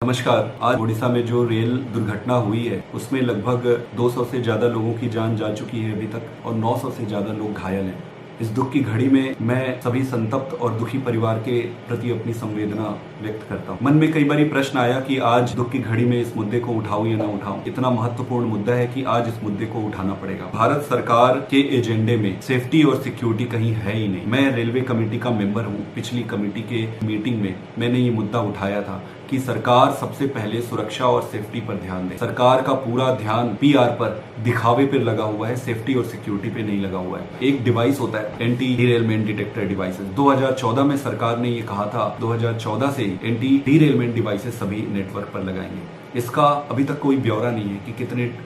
नमस्कार। आज ओडिशा में जो रेल दुर्घटना हुई है उसमें लगभग 200 से ज्यादा लोगों की जान जा चुकी है अभी तक और 900 से ज्यादा लोग घायल हैं। इस दुख की घड़ी में मैं सभी संतप्त और दुखी परिवार के प्रति अपनी संवेदना व्यक्त करता हूँ। मन में कई बार प्रश्न आया कि आज दुख की घड़ी में इस मुद्दे को उठाऊं या ना उठाऊं। इतना महत्वपूर्ण मुद्दा है कि आज इस मुद्दे को उठाना पड़ेगा। भारत सरकार के एजेंडे में सेफ्टी और सिक्योरिटी कहीं है ही नहीं। मैं रेलवे कमेटी का मेंबर हूँ। पिछली कमेटी के मीटिंग में मैंने ये मुद्दा उठाया था कि सरकार सबसे पहले सुरक्षा और सेफ्टी पर ध्यान दे। सरकार का पूरा ध्यान पीआर पर, दिखावे पर लगा हुआ है, सेफ्टी और सिक्योरिटी पे नहीं लगा हुआ है। एक डिवाइस होता है एंटी डीरेलमेंट डिटेक्टर डिवाइसेस। 2014 में सरकार ने ये कहा था 2014 से एंटी डीरेलमेंट डिवाइसेस सभी नेटवर्क पर लगाएंगे। इसका अभी तक कोई ब्यौरा नहीं है कि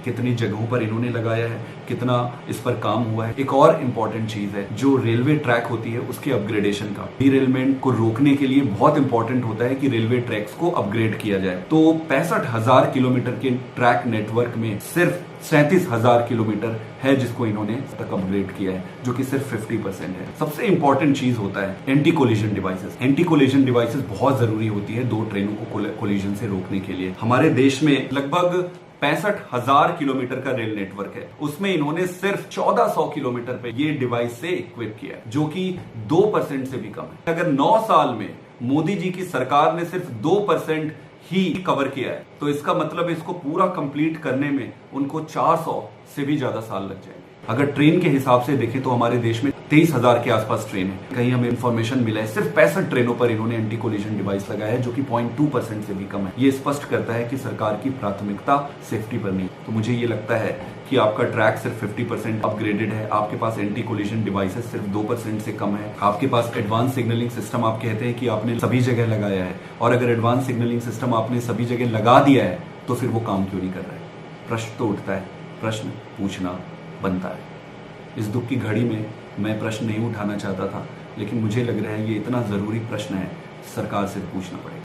कितनी जगहों पर इन्होंने लगाया है, कितना इस पर काम हुआ है। एक और इम्पोर्टेंट चीज है जो रेलवे ट्रैक होती है उसके अपग्रेडेशन का। डीरेलमेंट को रोकने के लिए बहुत इंपॉर्टेंट होता है कि रेलवे ट्रैक्स को अपग्रेड किया जाए। तो 65,000 किलोमीटर के ट्रैक नेटवर्क में सिर्फ 37,000 किलोमीटर है जिसको इन्होंने तक अपग्रेड किया है, जो कि सिर्फ 50% है। सबसे इंपॉर्टेंट चीज होता है anti collision devices. Anti collision devices बहुत जरूरी होती है दो ट्रेनों को कोलिजन से रोकने के लिए। हमारे देश में लगभग 65,000 किलोमीटर का रेल नेटवर्क है, उसमें इन्होंने सिर्फ 1400 किलोमीटर पे ये डिवाइस से इक्विप किया है, जो कि 2% से भी कम है। अगर 9 साल में मोदी जी की सरकार ने सिर्फ 2% ही कवर किया है तो इसका मतलब इसको पूरा कंप्लीट करने में उनको 400 से भी ज्यादा साल लग जाएंगे। अगर ट्रेन के हिसाब से देखें तो हमारे देश में 23,000 के आसपास ट्रेन है। कहीं हमें इंफॉर्मेशन मिला है सिर्फ 65 ट्रेनों पर इन्होंने एंटी कोलिजन डिवाइस लगाया है, जो कि 0.2% से भी कम है। ये स्पष्ट करता है कि सरकार की प्राथमिकता सेफ्टी पर नहीं। तो मुझे ये लगता है कि आपका ट्रैक सिर्फ 50% अपग्रेडेड है, आपके पास एंटी कोलिजन डिवाइसेस सिर्फ 2% से कम है, आपके पास एडवांस सिग्नलिंग सिस्टम आप कहते हैं कि आपने सभी जगह लगाया है, और अगर एडवांस सिग्नलिंग सिस्टम आपने सभी जगह लगा दिया है तो फिर वो काम क्यों नहीं कर रहा है? प्रश्न तो उठता है, प्रश्न पूछना बनता है। इस दुख की घड़ी में मैं प्रश्न नहीं उठाना चाहता था, लेकिन मुझे लग रहा है ये इतना जरूरी प्रश्न है, सरकार से पूछना पड़ेगा।